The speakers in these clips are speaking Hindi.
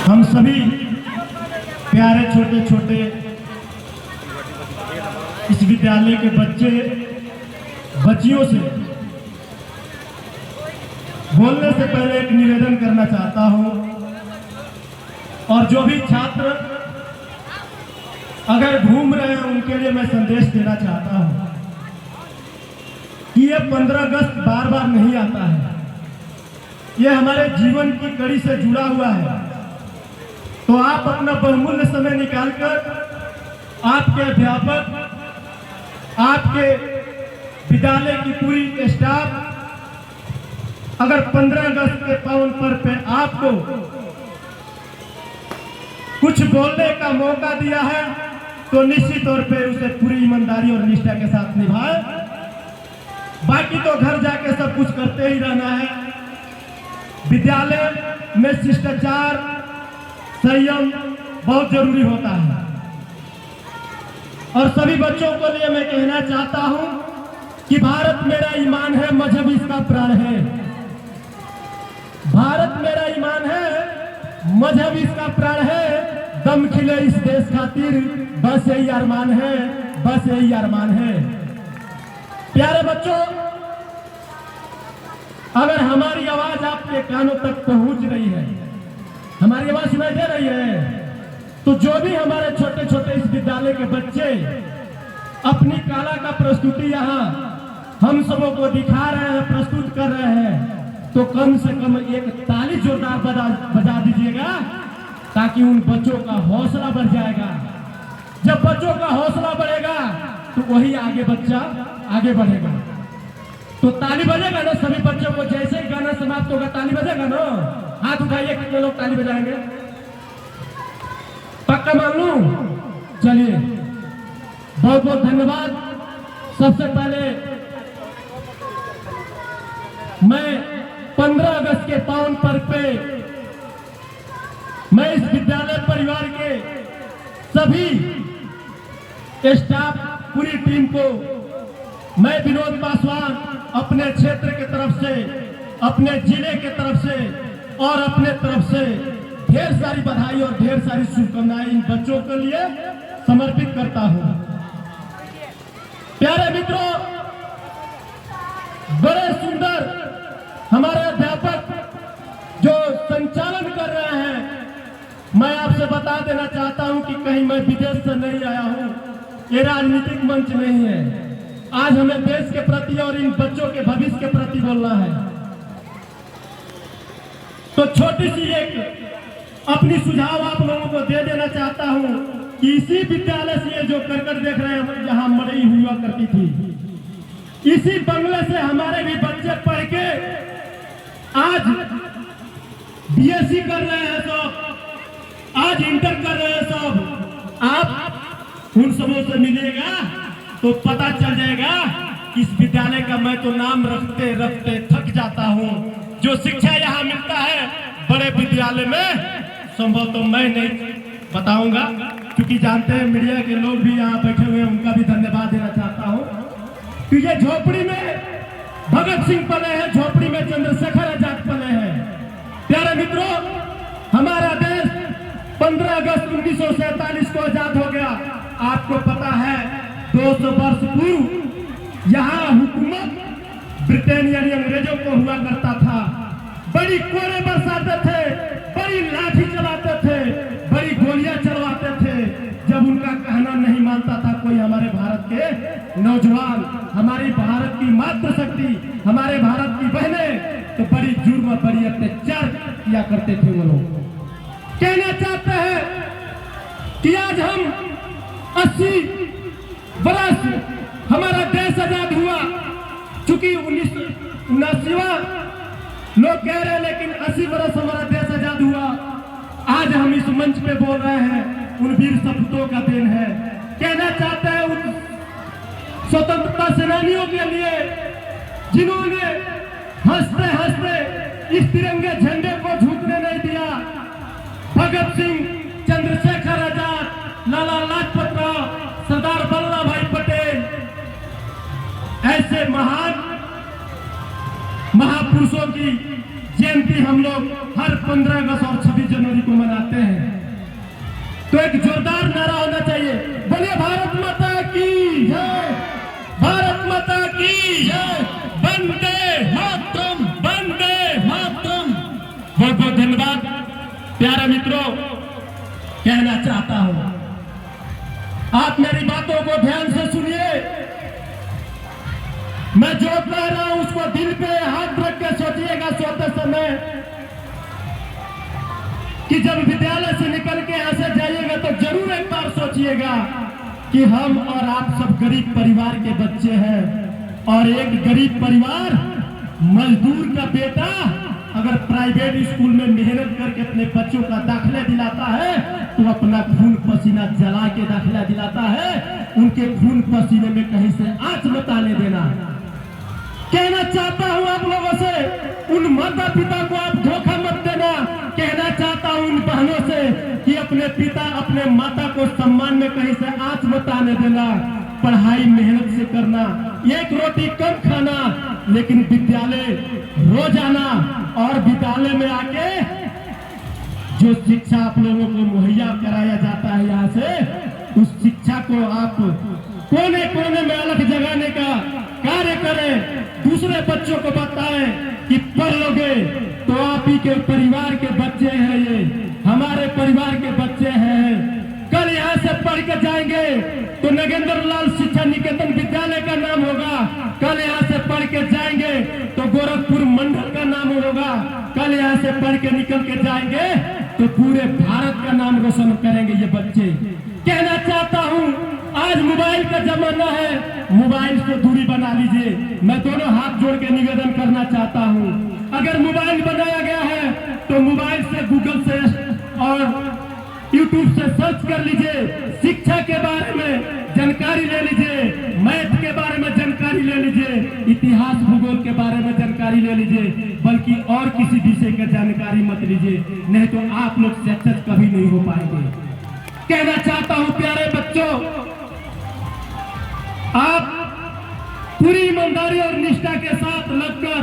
हम सभी प्यारे छोटे छोटे इस विद्यालय के बच्चे बच्चियों से बोलने से पहले एक निवेदन करना चाहता हूं, और जो भी छात्र अगर घूम रहे हैं उनके लिए मैं संदेश देना चाहता हूं कि ये 15 अगस्त बार बार नहीं आता है, ये हमारे जीवन की कड़ी से जुड़ा हुआ है। तो आप अपना बहुमूल्य समय निकालकर आपके अध्यापक, आपके विद्यालय की पूरी स्टाफ अगर 15 अगस्त के पावन पर्व पे आपको कुछ बोलने का मौका दिया है तो निश्चित तौर पे उसे पूरी ईमानदारी और निष्ठा के साथ निभाएं। बाकी तो घर जाके सब कुछ करते ही रहना है। विद्यालय में शिष्टाचार, संयम बहुत जरूरी होता है। और सभी बच्चों को लिए मैं कहना चाहता हूं कि भारत मेरा ईमान है, मजहब इसका प्राण है। भारत मेरा ईमान है, मजहब इसका प्राण है। दम खिले इस देश खातिर, बस यही अरमान है, बस यही अरमान है। प्यारे बच्चों, अगर हमारी आवाज आपके कानों तक पहुंच रही है, हमारी आवाज सुनाई दे रही है, तो जो भी हमारे छोटे छोटे इस विद्यालय के बच्चे अपनी कला का प्रस्तुति यहाँ हम सबों को दिखा रहे हैं, प्रस्तुत कर रहे हैं, तो कम से कम एक ताली जोरदार बजा दीजिएगा ताकि उन बच्चों का हौसला बढ़ जाएगा। जब बच्चों का हौसला बढ़ेगा तो वही बच्चा आगे बढ़ेगा। तो ताली बजेगा ना सभी बच्चों को, जैसे ही गाना समाप्त होगा ताली बजेगा ना। हाथ उठाइए, कितने लोग ताली बजाएंगे? पक्का मान लूं? चलिए, बहुत बहुत धन्यवाद। सबसे पहले मैं 15 अगस्त के पावन पर्व पे मैं इस विद्यालय परिवार के सभी स्टाफ, पूरी टीम को मैं विनोद पासवान अपने क्षेत्र के तरफ से, अपने जिले के तरफ से और अपने तरफ से ढेर सारी बधाई और ढेर सारी शुभकामनाएं इन बच्चों के लिए समर्पित करता हूं। प्यारे मित्रों, बड़े सुंदर हमारे अध्यापक जो संचालन कर रहे हैं, मैं आपसे बता देना चाहता हूं कि कहीं मैं विदेश से नहीं आया हूं, ये राजनीतिक मंच नहीं है। आज हमें देश के प्रति और इन बच्चों के भविष्य के प्रति बोलना है। तो छोटी सी एक अपनी सुझाव आप लोगों को दे देना चाहता हूं कि इसी विद्यालय से ये जो करकट देख रहे हैं, जहां मड़ई हुआ करती थी, इसी बंगले से हमारे भी बच्चे पढ़ के आज बीएससी कर रहे हैं सब, आज इंटर कर रहे हैं सब। आप उन सबों से मिलेगा तो पता चल जाएगा इस विद्यालय का मैं तो नाम रखते रखते थक जाता हूं। जो शिक्षा यहाँ मिलता है बड़े विद्यालय में, संभव तो मैं नहीं बताऊंगा, क्योंकि जानते हैं मीडिया के लोग भी यहाँ बैठे हुए हैं, उनका भी धन्यवाद देना चाहता हूँ। कि ये झोपड़ी में भगत सिंह पले हैं, झोपड़ी में चंद्रशेखर आजाद पले हैं। प्यारे मित्रों, हमारा देश 15 अगस्त 1947 को आजाद हो गया। आपको पता है 200 वर्ष पूर्व यहाँ हुकूमत ब्रिटेन यानी अंग्रेजों को हुआ करता था। बड़ी कोड़े बरसाते थे, बड़ी लाठी चलाते थे, बड़ी गोलियां चलवाते थे। जब उनका कहना नहीं मानता था कोई हमारे भारत के नौजवान, हमारी भारत की मातृशक्ति, हमारे भारत की बहनें, तो बड़ी जुर्म, बड़ी अत्याचार किया करते थे वो लोग। कहना चाहते हैं कि आज हम 80 बरस हमारा देश आजाद हुआ, चूंकि 1979वां लोग कह रहे हैं, लेकिन 80 बरस हमारा देश आजाद हुआ। आज हम इस मंच पे बोल रहे हैं, उन वीर सपूतों का देन है। कहना चाहते हैं उन स्वतंत्रता सेनानियों के लिए जिन्होंने हंसते हंसते इस तिरंगे झंडे को झुकने नहीं दिया। भगत सिंह, चंद्रशेखर आजाद, लाला लाजपत राय, सरदार वल्लभ भाई पटेल, ऐसे महान महापुरुषों की जयंती हम लोग हर 15 अगस्त और 26 जनवरी को मनाते हैं। तो एक जोरदार नारा होना चाहिए। बोलिए भारत माता की जय, भारत माता की जय, वंदे मातरम, वंदे मातरम। बहुत बहुत धन्यवाद। प्यारे मित्रों, कहना चाहता हूं, आप मेरी बातों को ध्यान से सुनिए। मैं जो कह रहा हूं उसको दिल पे हाथ रख के सोचिएगा सोते समय कि जब विद्यालय से निकल के यहां से जाइएगा तो जरूर एक बार सोचिएगा कि हम और आप सब गरीब परिवार के बच्चे हैं, और एक गरीब परिवार मजदूर का बेटा अगर प्राइवेट स्कूल में मेहनत करके अपने बच्चों का दाखिला दिलाता है तो अपना खून पसीना जला के दाखिला दिलाता है। उनके खून पसीने में कहीं से आंच मत आने देना। कहना चाहता हूं आप लोगों से, उन माता पिता को आप धोखा मत देना। कहना चाहता हूं उन बहनों से कि अपने पिता अपने माता को सम्मान में कहीं से आंच मत आने देना। पढ़ाई मेहनत से करना, एक रोटी कम खाना, लेकिन विद्यालय रोजाना और विद्यालय में आके जो शिक्षा आप लोगों को मुहैया कराया जाता है यहाँ से, उस शिक्षा को आप कोने कोने में अलग जगाने का कार्य करें। दूसरे बच्चों को बताएं कि पढ़ लोगे तो आप ही के परिवार के बच्चे हैं, ये हमारे परिवार के बच्चे हैं। कल यहाँ से पढ़ के जाएंगे तो नगेंद्र लाल शिक्षा निकेतन विद्यालय का नाम होगा। कल यहाँ से पढ़ के जाएंगे तो गोरखपुर मंडल का नाम होगा। कल यहाँ से पढ़ के निकल के जाएंगे तो पूरे भारत का नाम रोशन करेंगे ये बच्चे। कहना चाहता हूँ, आज मोबाइल का जमाना है, मोबाइल से दूरी बना लीजिए। मैं दोनों हाथ जोड़ के निवेदन करना चाहता हूँ, अगर मोबाइल बनाया गया है तो मोबाइल से गूगल से और यूट्यूब से सर्च कर लीजिए, शिक्षा के बारे में जानकारी ले लीजिए, मैथ के बारे में जानकारी ले लीजिए, इतिहास भूगोल के बारे में जानकारी ले लीजिए, बल्कि और किसी विषय की जानकारी मत लीजिए, नहीं तो आप लोग सक्सेस कभी नहीं हो पाएंगे। कहना चाहता हूं प्यारे बच्चों, आप पूरी ईमानदारी और निष्ठा के साथ लगकर,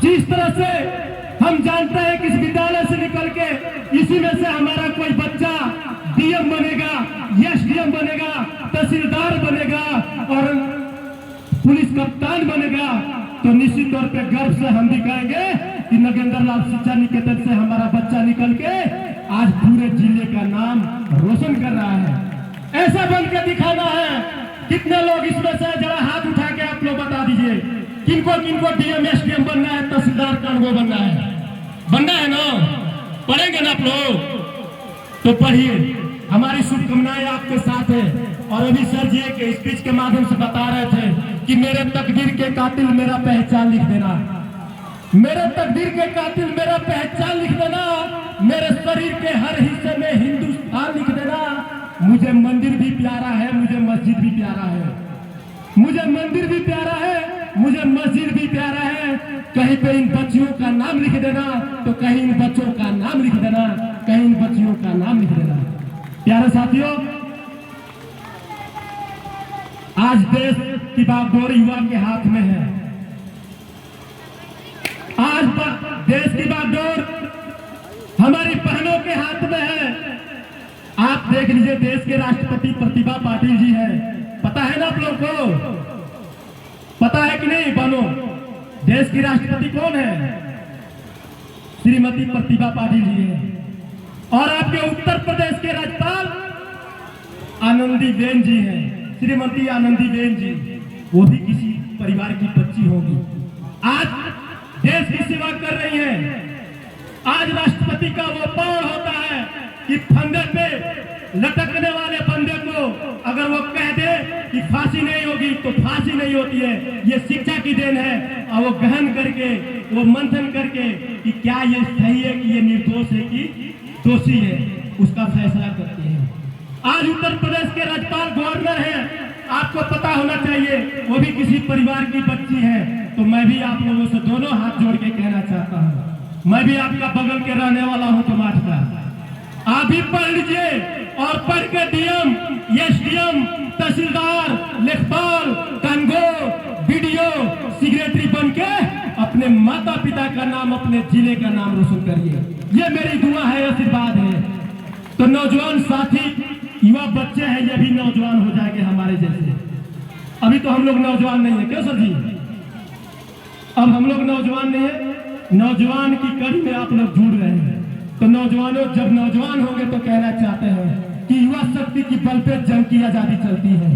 जिस तरह से हम जानते हैं कि इस विद्यालय से निकल के इसी में से हमारा कोई बच्चा डीएम बनेगा, एसडीएम बनेगा, तहसीलदार बनेगा और पुलिस कप्तान बनेगा, तो निश्चित तौर पे गर्व से हम भी कहेंगे कि नगेंद्र लाल शिक्षा निकेतन से हमारा बच्चा निकल के आज पूरे जिले का नाम रोशन कर रहा है। ऐसा बन के दिखाना है। कितने लोग इसमें से जरा हाथ उठा के आप लोग बता दीजिए, किनको किनको डीएम एसडीएम बनना है, तहसीलदार कानगो बनना है? बनना है ना? पढ़ेंगे ना आप लोग? तो पढ़िए, हमारी शुभकामनाएं आपके साथ है। और अभी सर जी के स्पीच के माध्यम से बता रहे थे कि मेरे तकदीर के कातिल मेरा पहचान लिख देना, मेरे तकदीर के कातिल मेरा पहचान लिख देना, मेरे शरीर के हर हिस्से में हिंदुस्तान लिख देना। मुझे मंदिर भी प्यारा है, मुझे मस्जिद भी प्यारा है, मुझे मंदिर भी प्यारा है, मुझे मस्जिद भी प्यारा है। कहीं पे इन बच्चियों का नाम लिख देना, तो कहीं इन बच्चों का नाम लिख देना, कहीं इन बच्चियों का नाम लिख देना। प्यारे साथियों, आज देश की बागडोर युवा के हाथ में है। आज देश की बागडोर हमारी बहनों के हाथ में है। आप देख लीजिए, देश के राष्ट्रपति प्रतिभा पाटिल जी हैं। पता है ना आप लोग को? पता है कि नहीं बनो? देश की राष्ट्रपति कौन है? श्रीमती प्रतिभा पाटिल जी है। और आपके उत्तर प्रदेश के राज्यपाल आनंदीबेन जी हैं, श्रीमती आनंदीबेन जी। वो भी किसी परिवार की बच्ची होगी। आज देश की सेवा कर रही है। आज राष्ट्रपति का वो पावर होता है कि फंदे पे लटकने वाले बंदे को अगर वो कह दे कि फांसी नहीं होगी तो फांसी नहीं होती है। ये शिक्षा की देन है। और वो गहन करके, वो मंथन करके कि क्या ये सही है कि ये निर्दोष है कि दोषी है, उसका फैसला करते हैं। आज उत्तर प्रदेश के राज्यपाल गवर्नर हैं, आपको पता होना चाहिए, वो भी किसी परिवार की बच्ची है। तो मैं भी आप लोगों से दोनों हाथ जोड़ के कहना चाहता हूँ, मैं भी आपका बगल के रहने वाला हूँ टमाट का। आप भी पढ़ लीजिए और पढ़ के डीएम, एसडीएम, तहसीलदार, लेखपाल, कानगो, बीडीओ, सेक्रेटरी बन के अपने माता पिता का नाम, अपने जिले का नाम रोशन करिए। ये मेरी दुआ है, आशीर्वाद है। तो नौजवान साथी युवा बच्चे हैं, ये भी नौजवान हो जाएंगे हमारे जैसे। अभी तो हम लोग नौजवान नहीं है, क्यों सर जी? अब हम लोग नौजवान नहीं है, नौजवान की कड़ी में आप लोग जुड़ रहे हैं। तो नौजवानों, जब नौजवान होंगे तो कहना चाहते हैं कि युवा शक्ति की बल पे जंग की आजादी चलती है।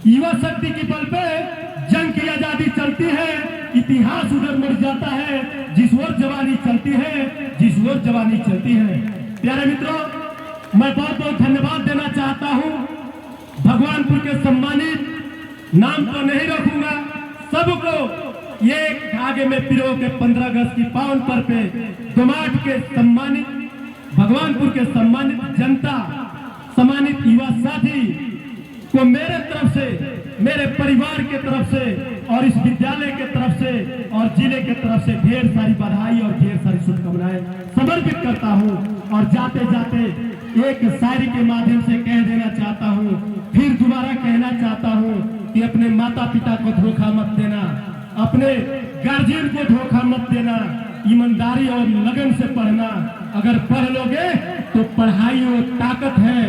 युवा शक्ति की बल पे जंग की आजादी चलती है। इतिहास उधर मुड़ जाता है जिस ओर जवानी चलती है, जिस ओर जवानी चलती है। प्यारे मित्रों, मैं बहुत बहुत धन्यवाद देना चाहता हूं भगवानपुर के सम्मानित, नाम तो नहीं रखूंगा, सबको ये आगे में पिरो के 15 अगस्त की पावन पर्व पे दोमाट के सम्मानित, भगवानपुर के सम्मानित जनता, सम्मानित युवा साथी को मेरे तरफ से, मेरे परिवार के तरफ से और इस विद्यालय के तरफ से और जिले के तरफ से ढेर सारी बधाई और ढेर सारी शुभकामनाएं समर्पित करता हूं। और जाते जाते एक शायरी के माध्यम से कह देना चाहता हूं, फिर दोबारा कहना चाहता हूं कि अपने माता पिता को धोखा मत देना, अपने गार्जियन को धोखा मत देना, ईमानदारी और लगन से पढ़ना। अगर पढ़ लोगे तो पढ़ाई वो ताकत है,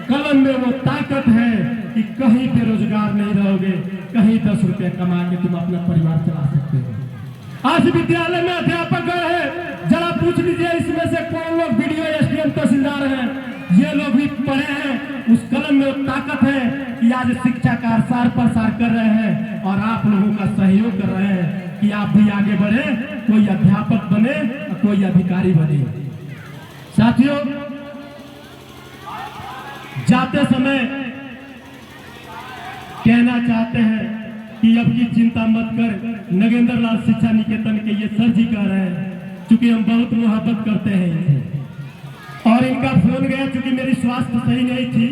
कलम में वो ताकत है कि कहीं बेरोजगार नहीं रहोगे, कहीं 10 रुपए कमा के तुम अपना परिवार चला सकते हो। आज विद्यालय में अध्यापक गए हैं, जरा पूछ लीजिए इसमें से कौन लोग वीडियो एसडीएम तहसीलदार हैं। ये लोग भी पढ़े हैं, उस कलम में वो ताकत है कि आज शिक्षा का सार प्रसार कर रहे हैं और आप लोगों का सहयोग कर रहे हैं कि आप भी आगे बढ़े, कोई अध्यापक बने, कोई अधिकारी बने। साथियों, जाते समय कहना चाहते हैं कि अब की चिंता मत कर, नगेंद्र लाल शिक्षा निकेतन के ये सर जी कह रहे हैं, क्योंकि हम बहुत मोहब्बत करते हैं इनसे। और इनका फोन गया, क्योंकि मेरी स्वास्थ्य सही नहीं थी,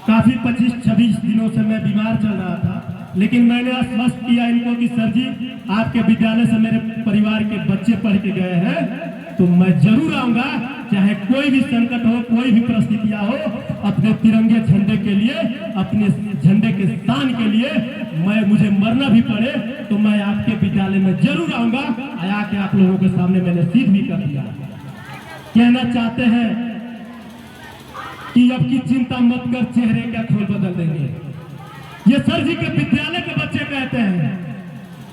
काफी 25-26 दिनों से मैं बीमार चल रहा था, लेकिन मैंने आश्वस्त किया इनको कि सर जी, आपके विद्यालय से मेरे परिवार के बच्चे पढ़ के गए हैं, तो मैं जरूर आऊंगा, चाहे कोई भी संकट हो, कोई भी परिस्थितियां हो, अपने तिरंगे झंडे के लिए, अपने झंडे के स्थान के लिए मुझे मरना भी पड़े तो मैं आपके विद्यालय में जरूर आऊंगा। आया के आप लोगों के सामने मैंने सिद्ध भी कर दिया। कहना चाहते हैं कि अब की चिंता मत कर, चेहरे का खोल बदल देंगे। ये सर जी के विद्यालय के बच्चे कहते हैं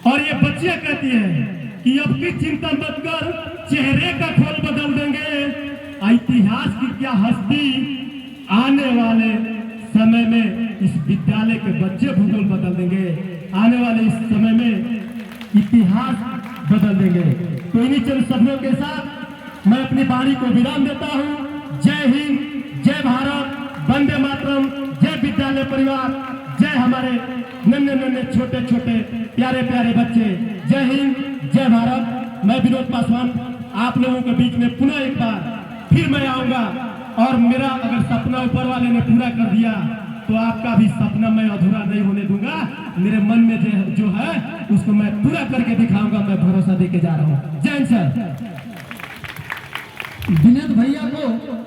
और ये बच्चियां कहती हैं कि अब की चिंता मत कर, चेहरे का खोल बदल देंगे। इतिहास की क्या हस्ती, आने वाले समय में इस विद्यालय के बच्चे भूगोल बदल देंगे, आने वाले इस समय में इतिहास बदल देंगे। तो इन्हीं चंद शब्दों के साथ मैं अपनी वाणी को विराम देता हूं। जय हिंद, जय भारत, वंदे मातरम, जय विद्यालय परिवार, जय हमारे नन्हे नन्हे छोटे छोटे प्यारे प्यारे बच्चे। जय हिंद, जय भारत। मैं विनोद पासवान आप लोगों के बीच में पुनः एक बार फिर मैं आऊंगा, और मेरा अगर सपना ऊपर वाले ने पूरा कर दिया तो आपका भी सपना मैं अधूरा नहीं होने दूंगा। मेरे मन में जो है उसको मैं पूरा करके दिखाऊंगा, मैं भरोसा देके जा रहा हूं। जय हिंद सर। विनोद भैया को